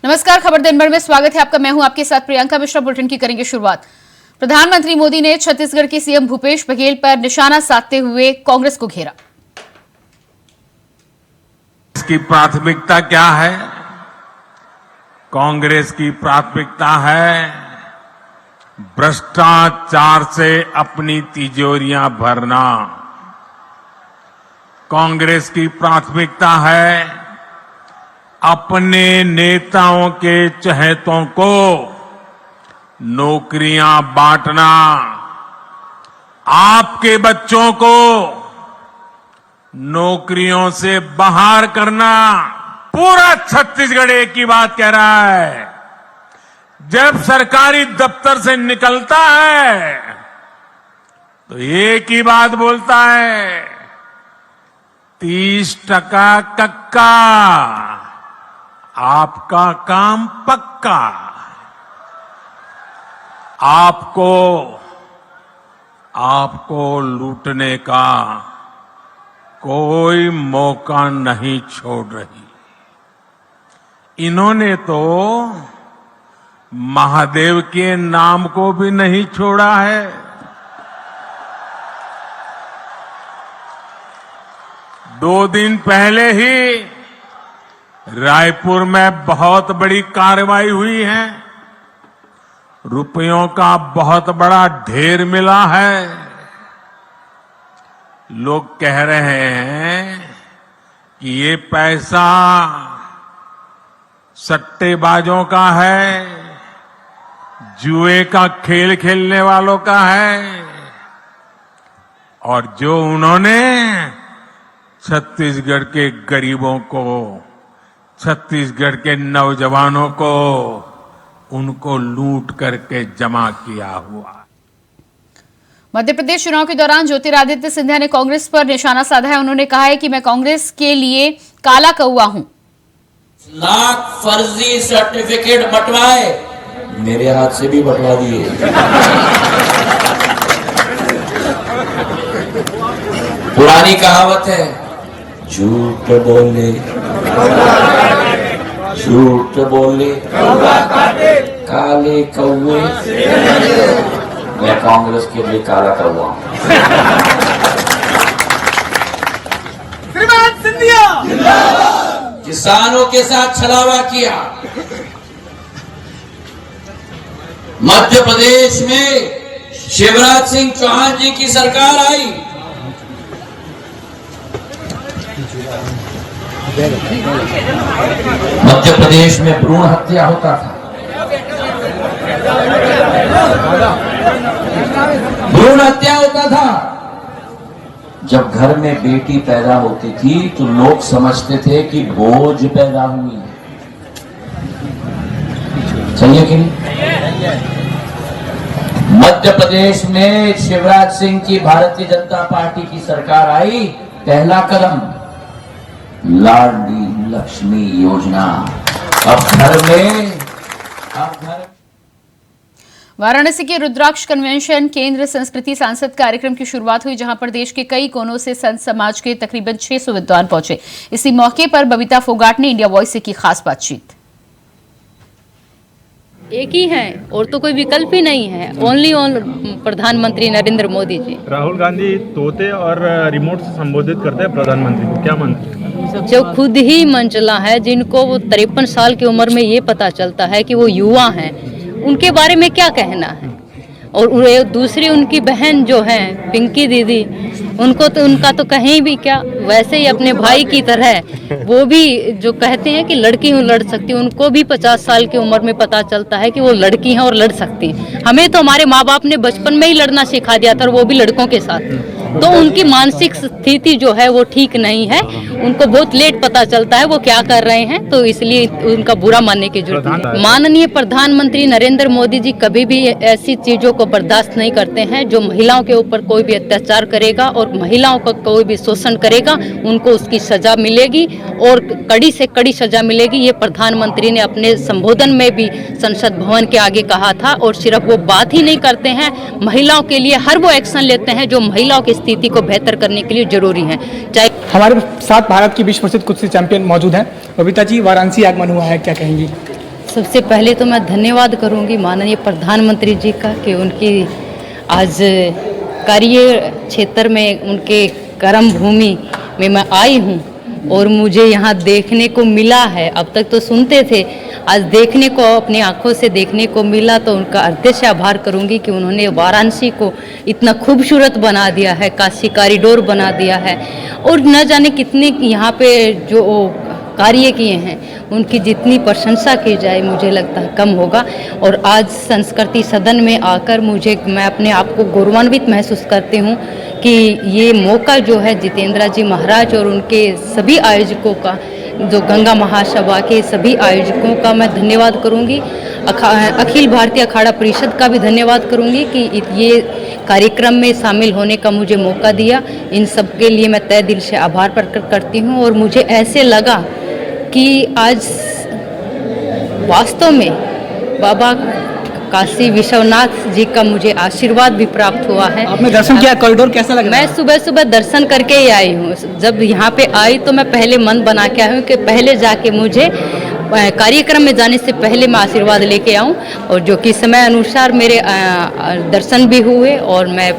नमस्कार, खबर दिन भर में स्वागत है आपका। मैं हूं आपके साथ प्रियंका मिश्रा। बुलेटिन की करेंगे शुरुआत। प्रधानमंत्री मोदी ने छत्तीसगढ़ के सीएम भूपेश बघेल पर निशाना साधते हुए कांग्रेस को घेरा। इसकी प्राथमिकता क्या है? कांग्रेस की प्राथमिकता है भ्रष्टाचार से अपनी तिजोरियां भरना। कांग्रेस की प्राथमिकता है अपने नेताओं के चहेतों को नौकरियां बांटना, आपके बच्चों को नौकरियों से बाहर करना। पूरा छत्तीसगढ़ एक ही बात कह रहा है, जब सरकारी दफ्तर से निकलता है तो एक ही बात बोलता है, 30% कक्का, आपका काम पक्का। आपको लूटने का कोई मौका नहीं छोड़ रही। इन्होंने तो महादेव के नाम को भी नहीं छोड़ा है। दो दिन पहले ही रायपुर में बहुत बड़ी कार्रवाई हुई है, रुपयों का बहुत बड़ा ढेर मिला है। लोग कह रहे हैं कि ये पैसा सट्टेबाजों का है, जुए का खेल खेलने वालों का है, और जो उन्होंने छत्तीसगढ़ के गरीबों को, छत्तीसगढ़ के नौजवानों को, उनको लूट करके जमा किया हुआ। मध्य प्रदेश चुनाव के दौरान ज्योतिरादित्य सिंधिया ने कांग्रेस पर निशाना साधा है। उन्होंने कहा है कि मैं कांग्रेस के लिए काला कौवा हूं। लाख फर्जी सर्टिफिकेट बंटवाए, मेरे हाथ से भी बंटवा दिए। पुरानी कहावत है, झूठ बोले काले कौवे। मैं कांग्रेस के लिए काला कौवा हूं। श्रीमान सिंधिया किसानों के साथ छलावा किया। मध्य प्रदेश में शिवराज सिंह चौहान जी की सरकार आई, मध्य प्रदेश में भ्रूण हत्या होता था। भ्रूण हत्या होता था। जब घर में बेटी पैदा होती थी तो लोग समझते थे कि बोझ पैदा हुई है। सही है कि नहीं? मध्य प्रदेश में शिवराज सिंह की भारतीय जनता पार्टी की सरकार आई, पहला कदम लाडली लक्ष्मी योजना। अब घर वाराणसी के रुद्राक्ष कन्वेंशन केंद्र संस्कृति सांसद कार्यक्रम की शुरुआत हुई, जहां पर देश के कई कोनों से संत समाज के तकरीबन 600 विद्वान पहुंचे। इसी मौके पर बबीता फोगाट ने इंडिया वॉइस से की खास बातचीत। एक ही है और तो कोई विकल्प ही नहीं है, ओनली प्रधानमंत्री नरेंद्र मोदी जी। राहुल गांधी तोते और रिमोट से संबोधित करते हैं प्रधानमंत्री को, क्या मानते हैं? जो खुद ही मंचला है, जिनको वो 53 साल की उम्र में ये पता चलता है कि वो युवा हैं, उनके बारे में क्या कहना है। और दूसरी उनकी बहन जो है पिंकी दीदी, उनको तो उनका तो कहीं भी क्या, वैसे ही अपने भाई की तरह वो भी जो कहते हैं कि लड़की हूँ लड़ सकती हूँ, उनको भी 50 साल की उम्र में पता चलता है कि वो लड़की हैं और लड़ सकती हैं। हमें तो हमारे माँ बाप ने बचपन में ही लड़ना सिखा दिया था, और वो भी लड़कों के साथ। तो उनकी मानसिक स्थिति जो है वो ठीक नहीं है, उनको बहुत लेट पता चलता है वो क्या कर रहे हैं, तो इसलिए उनका बुरा मानने की जरूरत नहीं। माननीय प्रधानमंत्री नरेंद्र मोदी जी कभी भी ऐसी चीजों को बर्दाश्त नहीं करते हैं। जो महिलाओं के ऊपर कोई भी अत्याचार करेगा और महिलाओं का कोई भी शोषण करेगा, उनको उसकी सजा मिलेगी और कड़ी से कड़ी सजा मिलेगी। ये प्रधानमंत्री ने अपने संबोधन में भी संसद भवन के आगे कहा था। और सिर्फ वो बात ही नहीं करते हैं, महिलाओं के लिए हर वो एक्शन लेते हैं जो महिलाओं की स्थिति को बेहतर करने के लिए जरूरी है। चाहे हमारे साथ भारत की विश्व प्रसिद्ध कुश्ती चैंपियन मौजूद हैं। बबीता जी, वाराणसी आगमन हुआ है, क्या कहेंगी? सबसे पहले तो मैं धन्यवाद करूंगी माननीय प्रधानमंत्री जी का कि उनकी आज कार्य क्षेत्र में उनके कर्म भूमि में मैं आई हूँ और मुझे यहाँ देखने को मिला है। अब तक तो सुनते थे, आज देखने को अपनी आंखों से देखने को मिला, तो उनका हृदय से आभार करूंगी कि उन्होंने वाराणसी को इतना खूबसूरत बना दिया है, काशी कॉरिडोर बना दिया है और न जाने कितने यहाँ पे जो कार्य किए हैं उनकी जितनी प्रशंसा की जाए मुझे लगता है कम होगा। और आज संस्कृति सदन में आकर मैं अपने आप को गौरवान्वित महसूस करती हूँ कि ये मौका जो है जितेंद्र जी महाराज और उनके सभी आयोजकों का, जो गंगा महासभा के सभी आयोजकों का मैं धन्यवाद करूँगी। अखिल भारतीय अखाड़ा परिषद का भी धन्यवाद करूँगी कि ये कार्यक्रम में शामिल होने का मुझे मौका दिया। इन सब के लिए मैं तहे दिल से आभार प्रकट करती हूँ और मुझे ऐसे लगा कि आज वास्तव में बाबा काशी विश्वनाथ जी का मुझे आशीर्वाद भी प्राप्त हुआ है। आपने दर्शन किया, कॉरिडोर कैसा लगा? मैं सुबह सुबह दर्शन करके ही आई हूँ। जब यहाँ पे आई तो मैं पहले मन बना के आई हूँ कि पहले जाके मुझे कार्यक्रम में जाने से पहले मैं आशीर्वाद लेके आऊँ, और जो कि समय अनुसार मेरे दर्शन भी हुए और मैं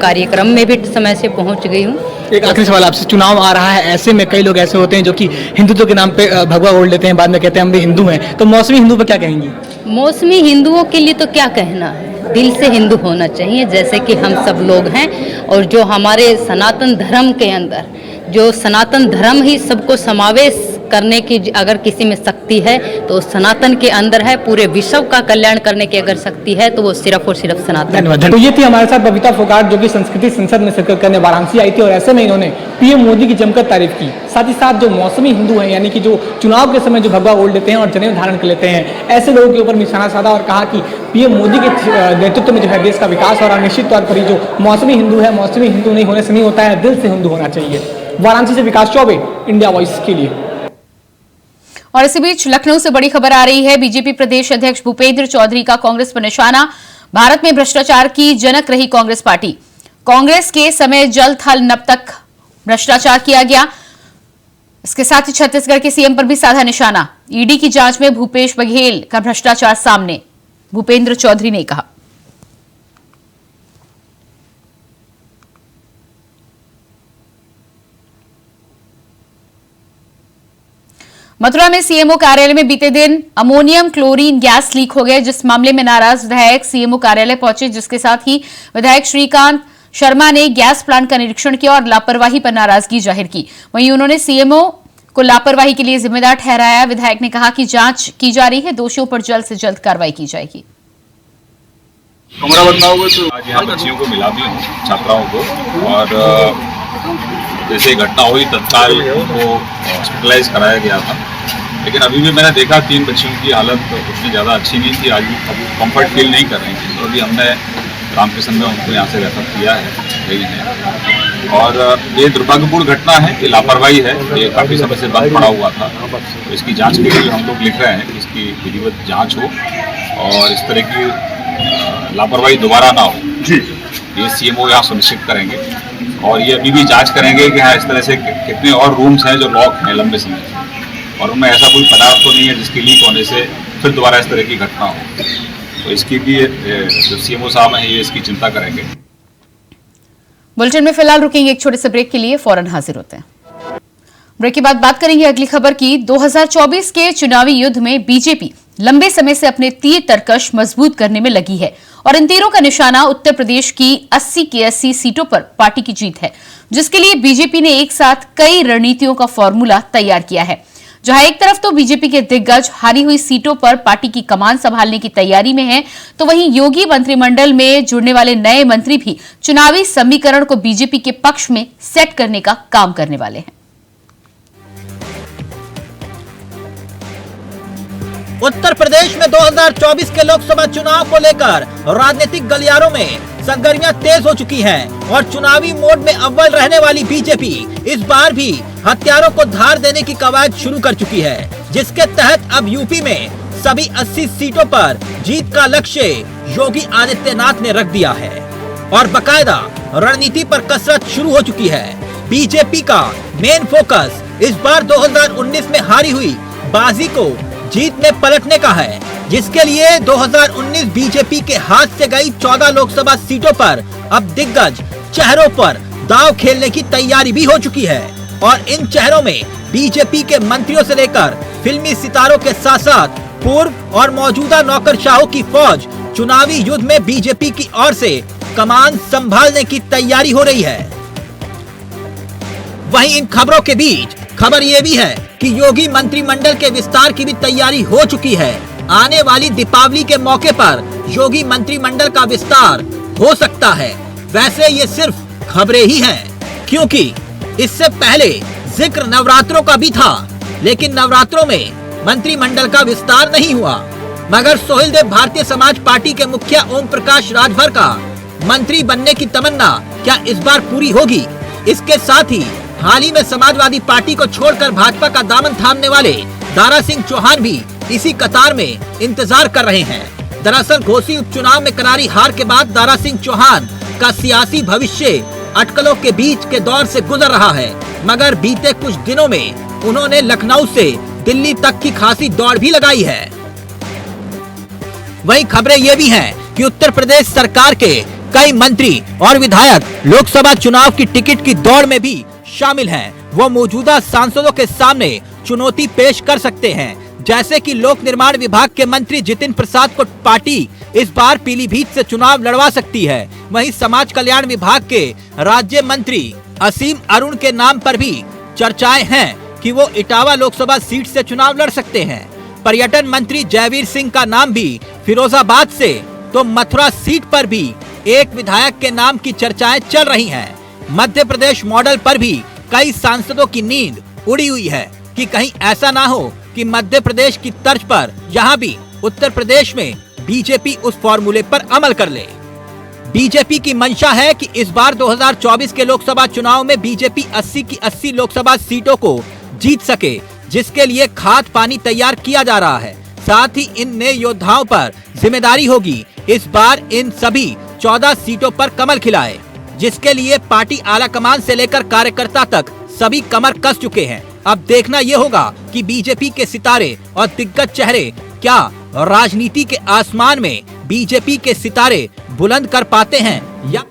कार्यक्रम में भी समय से पहुँच गई हूँ। एक आखिरी सवाल आपसे, चुनाव आ रहा है, ऐसे में कई लोग ऐसे होते हैं जो कि हिंदुत्व के नाम पे भगवा ओढ़ लेते हैं, बाद में कहते हैं हम भी हिंदू हैं, तो मौसमी हिंदू पर क्या कहेंगी? मौसमी हिंदुओं के लिए तो क्या कहना है, दिल से हिंदू होना चाहिए जैसे कि हम सब लोग हैं। और जो हमारे सनातन धर्म के अंदर, जो सनातन धर्म ही सबको समावेश करने की अगर किसी में शक्ति है तो सनातन के अंदर है। पूरे विश्व का कल्याण करने की अगर शक्ति है तो वो सिर्फ और सिर्फ सनातन। धन्यवाद। तो ये थी हमारे साथ बबीता फोगाट जो कि संस्कृति संसद में शिरकत करने वाराणसी आई थी और ऐसे में इन्होंने पीएम मोदी की जमकर तारीफ की। साथ ही साथ जो मौसमी हिंदू हैं, यानी कि जो चुनाव के समय जो भगवा ओढ़ लेते हैं और जनेऊ धारण कर लेते हैं, ऐसे लोगों के ऊपर निशाना साधा और कहा कि पीएम मोदी के नेतृत्व में जो है देश का विकास हो रहा है। निश्चित तौर पर ये जो मौसमी हिंदू है, मौसमी हिंदू नहीं होने से नहीं होता है, दिल से हिंदू होना चाहिए। वाराणसी से विकास चौबे, इंडिया वॉइस के लिए। और इसी बीच लखनऊ से बड़ी खबर आ रही है। बीजेपी प्रदेश अध्यक्ष भूपेंद्र चौधरी का कांग्रेस पर निशाना। भारत में भ्रष्टाचार की जनक रही कांग्रेस पार्टी। कांग्रेस के समय जल थल नभ तक भ्रष्टाचार किया गया। इसके साथ ही छत्तीसगढ़ के सीएम पर भी साधा निशाना। ईडी की जांच में भूपेश बघेल का भ्रष्टाचार सामने, भूपेंद्र चौधरी ने कहा। मथुरा में सीएमओ कार्यालय में बीते दिन अमोनियम क्लोरीन गैस लीक हो गया, जिस मामले में नाराज विधायक सीएमओ कार्यालय पहुंचे, जिसके साथ ही विधायक श्रीकांत शर्मा ने गैस प्लांट का निरीक्षण किया और लापरवाही पर नाराजगी जाहिर की। वहीं उन्होंने सीएमओ को लापरवाही के लिए जिम्मेदार ठहराया। विधायक ने कहा कि जांच की जा रही है, दोषियों पर जल्द से जल्द कार्रवाई की जाएगी। कमरा बदलाव हुआ तो आज यहाँ बच्चियों को मिला भी हूँ, छात्राओं को, और जैसे घटना हुई तत्काल उनको हॉस्पिटलाइज कराया गया था। लेकिन अभी भी मैंने देखा 3 बच्चियों की हालत उतनी ज़्यादा अच्छी नहीं थी, आज भी कंफर्ट फील नहीं कर रही थी। तो अभी हमने रामकृष्ण में उनको यहाँ से रेफर किया है, गई है। और ये दुर्भाग्यपूर्ण घटना है, ये लापरवाही है, ये काफ़ी समय से बंद पड़ा हुआ था। तो इसकी जाँच के लिए हम लोग लिख रहे हैं कि इसकी विधिवत जाँच हो और इस तरह की लापरवाही दोबारा ना हो। ये सीएमओ यहाँ सुनिश्चित करेंगे और ये अभी भी जांच करेंगे कि हाँ इस तरह से कितने और रूम्स हैं जो लॉक हैं लंबे समय से, और उनमें ऐसा कोई पदार्थ तो नहीं है जिसके लीक होने से फिर दोबारा इस तरह की घटना हो। तो इसकी भी जो सीएमओ साहब हैं ये इसकी चिंता करेंगे। बुलेटिन में फिलहाल रुकेंगे एक छोटे से ब्रेक के लिए, फौरन हाजिर होते हैं। ब्रेक के बाद बात करेंगे अगली खबर की। 2024 के चुनावी युद्ध में बीजेपी लंबे समय से अपने तीर तरकश मजबूत करने में लगी है और इन तीरों का निशाना उत्तर प्रदेश की 80 की 80 सीटों पर पार्टी की जीत है, जिसके लिए बीजेपी ने एक साथ कई रणनीतियों का फॉर्मूला तैयार किया है। जहां एक तरफ तो बीजेपी के दिग्गज हारी हुई सीटों पर पार्टी की कमान संभालने की तैयारी में हैं, तो वहीं योगी मंत्रिमंडल में जुड़ने वाले नए मंत्री भी चुनावी समीकरण को बीजेपी के पक्ष में सेट करने का काम करने वाले हैं। उत्तर प्रदेश में 2024 के लोकसभा चुनाव को लेकर राजनीतिक गलियारों में सरगर्मियां तेज हो चुकी हैं और चुनावी मोड में अव्वल रहने वाली बीजेपी इस बार भी हथियारों को धार देने की कवायद शुरू कर चुकी है, जिसके तहत अब यूपी में सभी 80 सीटों पर जीत का लक्ष्य योगी आदित्यनाथ ने रख दिया है और बकायदा रणनीति पर कसरत शुरू हो चुकी है। बीजेपी का मेन फोकस इस बार 2019 में हारी हुई बाजी को जीत में पलटने का है, जिसके लिए 2019 बीजेपी के हाथ से गई 14 लोकसभा सीटों पर अब दिग्गज चेहरों पर दांव खेलने की तैयारी भी हो चुकी है और इन चेहरों में बीजेपी के मंत्रियों से लेकर फिल्मी सितारों के साथ साथ पूर्व और मौजूदा नौकरशाहों की फौज चुनावी युद्ध में बीजेपी की ओर से कमान संभालने की तैयारी हो रही है। वहीं इन खबरों के बीच खबर ये भी है कि योगी मंत्रिमंडल के विस्तार की भी तैयारी हो चुकी है। आने वाली दीपावली के मौके पर योगी मंत्रिमंडल का विस्तार हो सकता है। वैसे ये सिर्फ खबरें ही हैं, क्योंकि इससे पहले जिक्र नवरात्रों का भी था, लेकिन नवरात्रों में मंत्रिमंडल का विस्तार नहीं हुआ। मगर सोहेल देव भारतीय समाज पार्टी के मुखिया ओम प्रकाश राजभर का मंत्री बनने की तमन्ना क्या इस बार पूरी होगी? इसके साथ ही हाल ही में समाजवादी पार्टी को छोड़कर भाजपा का दामन थामने वाले दारा सिंह चौहान भी इसी कतार में इंतजार कर रहे हैं। दरअसल घोसी उपचुनाव में करारी हार के बाद दारा सिंह चौहान का सियासी भविष्य अटकलों के बीच के दौर से गुजर रहा है, मगर बीते कुछ दिनों में उन्होंने लखनऊ से दिल्ली तक की खासी दौड़ भी लगाई है। वहीं खबरें ये भी हैं कि उत्तर प्रदेश सरकार के कई मंत्री और विधायक लोकसभा चुनाव की टिकट की दौड़ में भी शामिल हैं। वो मौजूदा सांसदों के सामने चुनौती पेश कर सकते हैं, जैसे कि लोक निर्माण विभाग के मंत्री जितिन प्रसाद को पार्टी इस बार पीलीभीत से चुनाव लड़वा सकती है। वहीं समाज कल्याण विभाग के राज्य मंत्री असीम अरुण के नाम पर भी चर्चाएं हैं कि वो इटावा लोकसभा सीट से चुनाव लड़ सकते हैं। पर्यटन मंत्री जयवीर सिंह का नाम भी फिरोजाबाद से, तो मथुरा सीट पर भी एक विधायक के नाम की चर्चाएं चल रही हैं। मध्य प्रदेश मॉडल पर भी कई सांसदों की नींद उड़ी हुई है कि कहीं ऐसा ना हो कि मध्य प्रदेश की तर्ज पर यहाँ भी उत्तर प्रदेश में बीजेपी उस फॉर्मूले पर अमल कर ले। बीजेपी की मंशा है कि इस बार 2024 के लोकसभा चुनाव में बीजेपी 80 की 80 लोकसभा सीटों को जीत सके, जिसके लिए खाद पानी तैयार किया जा रहा है। साथ ही इन नए योद्धाओं पर जिम्मेदारी होगी इस बार इन सभी 14 सीटों पर कमल खिलाए, जिसके लिए पार्टी आला कमान से लेकर कार्यकर्ता तक सभी कमर कस चुके हैं। अब देखना ये होगा कि बीजेपी के सितारे और दिग्गज चेहरे क्या राजनीति के आसमान में बीजेपी के सितारे बुलंद कर पाते हैं या।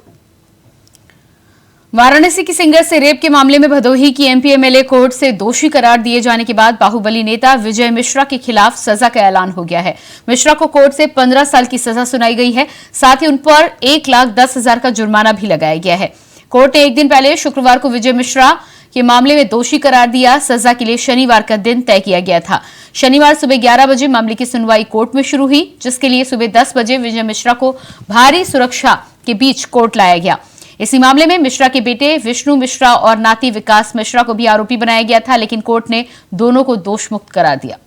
वाराणसी की सिंगर से रेप के मामले में भदोही की एमपी एमएलए कोर्ट से दोषी करार दिए जाने के बाद बाहुबली नेता विजय मिश्रा के खिलाफ सजा का ऐलान हो गया है। मिश्रा को कोर्ट से 15 साल की सजा सुनाई गई है। साथ ही उन पर 1,10,000 का जुर्माना भी लगाया गया है। कोर्ट ने एक दिन पहले शुक्रवार को विजय मिश्रा के मामले में दोषी करार दिया। सजा के लिए शनिवार का दिन तय किया गया था। शनिवार सुबह 11 बजे मामले की सुनवाई कोर्ट में शुरू हुई, जिसके लिए सुबह 10 बजे विजय मिश्रा को भारी सुरक्षा के बीच कोर्ट लाया गया। इसी मामले में मिश्रा के बेटे विष्णु मिश्रा और नाती विकास मिश्रा को भी आरोपी बनाया गया था, लेकिन कोर्ट ने दोनों को दोष मुक्त करार दिया।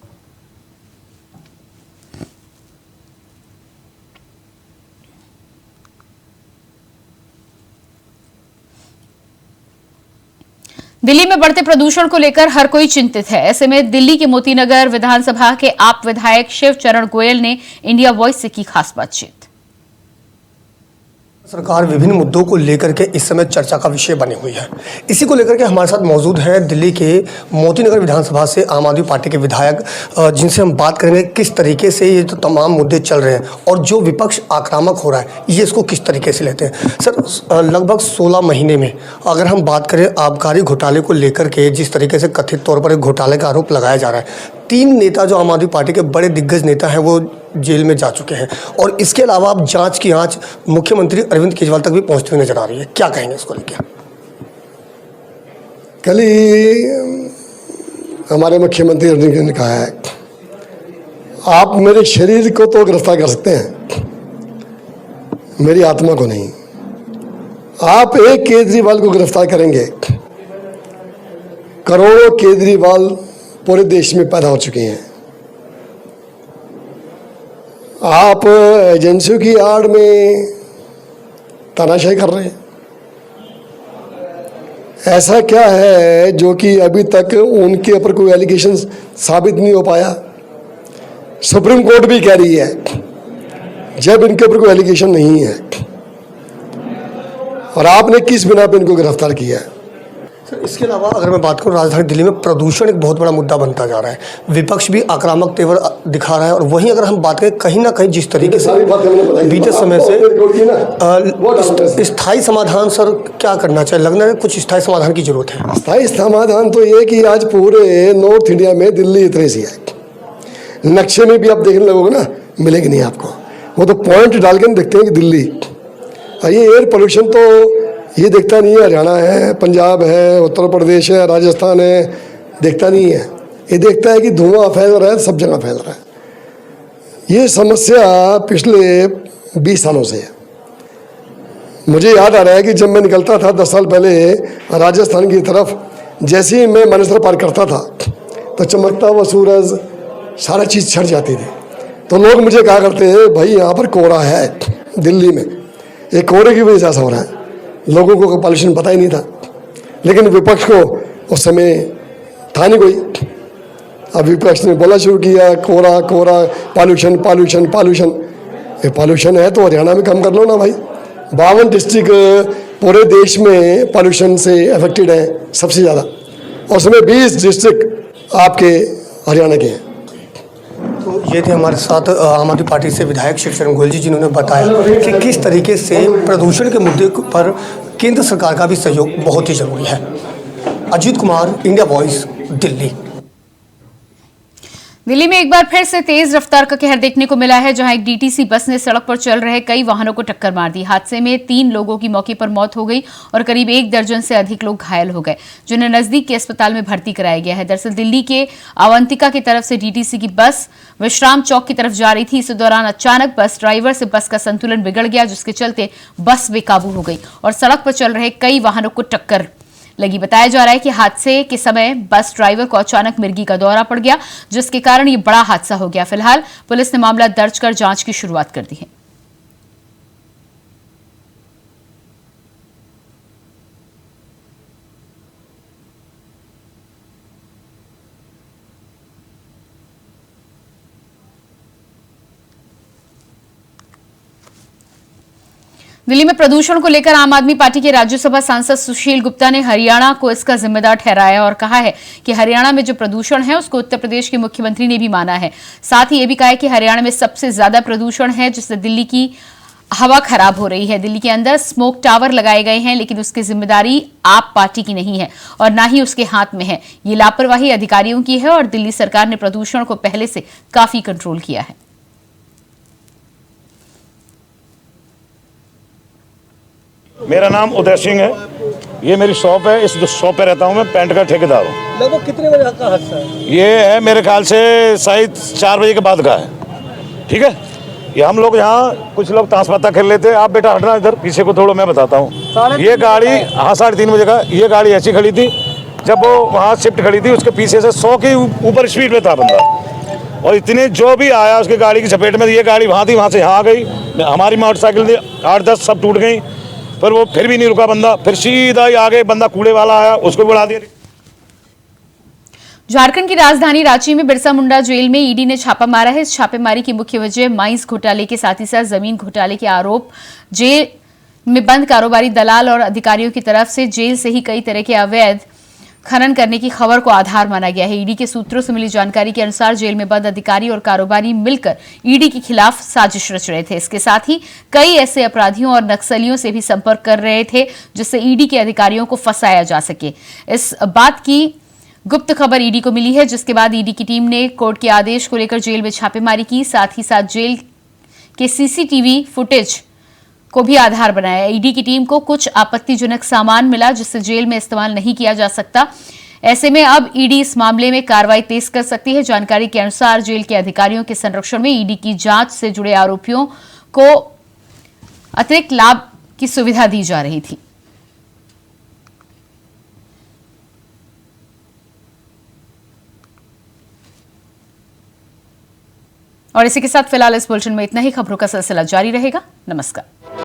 दिल्ली में बढ़ते प्रदूषण को लेकर हर कोई चिंतित है। ऐसे में दिल्ली के मोतीनगर विधानसभा के आप विधायक शिव चरण गोयल ने इंडिया वॉइस से की खास बातचीत। सरकार विभिन्न मुद्दों को लेकर के इस समय चर्चा का विषय बनी हुई है। इसी को लेकर के हमारे साथ मौजूद हैं दिल्ली के मोतीनगर विधानसभा से आम आदमी पार्टी के विधायक, जिनसे हम बात करेंगे किस तरीके से ये जो तमाम मुद्दे चल रहे हैं और जो विपक्ष आक्रामक हो रहा है ये इसको किस तरीके से लेते हैं। सर, लगभग 16 महीने में अगर हम बात करें आबकारी घोटाले को लेकर के, जिस तरीके से कथित तौर पर एक घोटाले का आरोप लगाया जा रहा है, 3 नेता जो आम आदमी पार्टी के बड़े दिग्गज नेता हैं वो जेल में जा चुके हैं और इसके अलावा अब जांच की आंच मुख्यमंत्री अरविंद केजरीवाल तक भी पहुंचती हुई नजर आ रही है। क्या कहेंगे इसको लेकर? कल ही हमारे मुख्यमंत्री अरविंद केजरीवाल ने कहा है, आप मेरे शरीर को तो गिरफ्तार कर सकते हैं, मेरी आत्मा को नहीं। आप एक केजरीवाल को गिरफ्तार करेंगे, करोड़ों केजरीवाल पूरे देश में पैदा हो चुके हैं। आप एजेंसियों की आड़ में तानाशाही कर रहे हैं। ऐसा क्या है जो कि अभी तक उनके ऊपर कोई एलिगेशन साबित नहीं हो पाया? सुप्रीम कोर्ट भी कह रही है जब इनके ऊपर कोई एलिगेशन नहीं है, और आपने किस बिना पे इनको गिरफ्तार किया है? इसके अलावा अगर मैं बात करूं, राजधानी दिल्ली में प्रदूषण एक बहुत बड़ा मुद्दा बनता जा रहा है। विपक्ष भी आक्रामक तेवर दिखा रहा है और वहीं अगर हम बात करें कहीं ना कहीं जिस तरीके से बीते समय से स्थायी समाधान, सर क्या करना चाहिए? लगना है कुछ स्थायी समाधान की जरूरत है। स्थायी समाधान तो ये कि आज पूरे नॉर्थ इंडिया में दिल्ली इतनी सी है, नक्शे में भी आप देखने लगोगे ना, मिलेगी नहीं आपको। वो तो पॉइंट डाल के देखते हैं कि दिल्ली, ये एयर पोल्यूशन तो ये देखता नहीं है, हरियाणा है, पंजाब है, उत्तर प्रदेश है, राजस्थान है, देखता नहीं है। ये देखता है कि धुआं फैल रहा है, सब जगह फैल रहा है। ये समस्या पिछले 20 सालों से है। मुझे याद आ रहा है कि जब मैं निकलता था 10 साल पहले राजस्थान की तरफ, जैसे ही मैं मानेसर पार करता था तो चमकता हुआ सूरज, सारा चीज़ छट जाती थी। तो लोग मुझे कहा करते हैं, भाई यहाँ पर कोहरा है दिल्ली में, ये कोहरे की वजह से ऐसा हो रहा है। लोगों को पॉल्यूशन पता ही नहीं था, लेकिन विपक्ष को उस समय था नहीं कोई। अब विपक्ष ने बोला शुरू किया, कोहरा कोहरा, पॉल्यूशन पॉल्यूशन पॉल्यूशन। ये पॉल्यूशन है तो हरियाणा में कम कर लो ना भाई। 52 डिस्ट्रिक्ट पूरे देश में पॉल्यूशन से अफेक्टेड हैं सबसे ज़्यादा, और उसमें 20 डिस्ट्रिक्ट आपके हरियाणा के हैं। तो ये थे हमारे साथ आम आदमी पार्टी से विधायक शिव शरण गोयल जी, जिन्होंने बताया कि किस तरीके से प्रदूषण के मुद्दे पर केंद्र सरकार का भी सहयोग बहुत ही जरूरी है। Ajit Kumar, India voice, Delhi. दिल्ली में एक बार फिर से तेज रफ्तार का कहर देखने को मिला है, जहां एक डीटीसी बस ने सड़क पर चल रहे कई वाहनों को टक्कर मार दी। हादसे में 3 लोगों की मौके पर मौत हो गई और करीब 1 दर्जन से अधिक लोग घायल हो गए, जिन्हें नजदीक के अस्पताल में भर्ती कराया गया है। दरअसल दिल्ली के अवंतिका की तरफ से डीटीसी की बस विश्राम चौक की तरफ जा रही थी। इस दौरान अचानक बस ड्राइवर से बस का संतुलन बिगड़ गया, जिसके चलते बस बेकाबू हो गई और सड़क पर चल रहे कई वाहनों को टक्कर लगी। बताया जा रहा है कि हादसे के समय बस ड्राइवर को अचानक मिर्गी का दौरा पड़ गया, जिसके कारण ये बड़ा हादसा हो गया। फिलहाल पुलिस ने मामला दर्ज कर जांच की शुरुआत कर दी है। दिल्ली में प्रदूषण को लेकर आम आदमी पार्टी के राज्यसभा सांसद सुशील गुप्ता ने हरियाणा को इसका जिम्मेदार ठहराया और कहा है कि हरियाणा में जो प्रदूषण है उसको उत्तर प्रदेश के मुख्यमंत्री ने भी माना है। साथ ही ये भी कहा है कि हरियाणा में सबसे ज्यादा प्रदूषण है, जिससे दिल्ली की हवा खराब हो रही है। दिल्ली के अंदर स्मोक टावर लगाए गए हैं, लेकिन उसकी जिम्मेदारी आप पार्टी की नहीं है और ना ही उसके हाथ में है। ये लापरवाही अधिकारियों की है और दिल्ली सरकार ने प्रदूषण को पहले से काफी कंट्रोल किया है। मेरा नाम उदय सिंह है, ये मेरी शॉप है। इस शॉप पे रहता हूँ मैं, पेंट का ठेकेदार हूँ। लगभग कितने बजे का हादसा है? ये है मेरे ख्याल से शायद 4 बजे के बाद का है। ठीक है, ये हम लोग यहाँ कुछ लोग ताश पत्ता खेल लेते। आप बेटा हटना इधर पीछे को थोड़ा, मैं बताता हूँ। ये गाड़ी 3:30 बजे का, ये गाड़ी ऐसी खड़ी थी जब वो वहाँ शिफ्ट खड़ी थी, उसके पीछे से 100 के ऊपर स्पीड में था बंदा, और इतने जो भी आया उसके गाड़ी की चपेट में। ये गाड़ी वहाँ थी, वहाँ से यहाँ आ गई। हमारी मोटरसाइकिल थी 8-10 सब टूट गई, पर वो फिर भी नहीं रुका बंदा। फिर सीधा ही आगे बंदा कूड़े वाला आया, उसको बढ़ा दिया। झारखंड की राजधानी रांची में बिरसा मुंडा जेल में ईडी ने छापा मारा है। इस छापेमारी की मुख्य वजह माइंस घोटाले के साथ ही साथ जमीन घोटाले के आरोप। जेल में बंद कारोबारी दलाल और अधिकारियों की तरफ से जेल से ही कई तरह के अवैध खनन करने की खबर को आधार माना गया है। ईडी के सूत्रों से मिली जानकारी के अनुसार जेल में बंद अधिकारी और कारोबारी मिलकर ईडी के खिलाफ साजिश रच रहे थे। इसके साथ ही कई ऐसे अपराधियों और नक्सलियों से भी संपर्क कर रहे थे, जिससे ईडी के अधिकारियों को फंसाया जा सके। इस बात की गुप्त खबर ईडी को मिली है, जिसके बाद ईडी की टीम ने कोर्ट के आदेश को लेकर जेल में छापेमारी की। साथ ही साथ जेल के सीसीटीवी फुटेज को भी आधार बनाया। ईडी की टीम को कुछ आपत्तिजनक सामान मिला, जिससे जेल में इस्तेमाल नहीं किया जा सकता। ऐसे में अब ईडी इस मामले में कार्रवाई तेज कर सकती है। जानकारी के अनुसार जेल के अधिकारियों के संरक्षण में ईडी की जांच से जुड़े आरोपियों को अतिरिक्त लाभ की सुविधा दी जा रही थी। और इसी के साथ फिलहाल इस बुलेटिन में इतना ही। खबरों का सिलसिला जारी रहेगा। नमस्कार।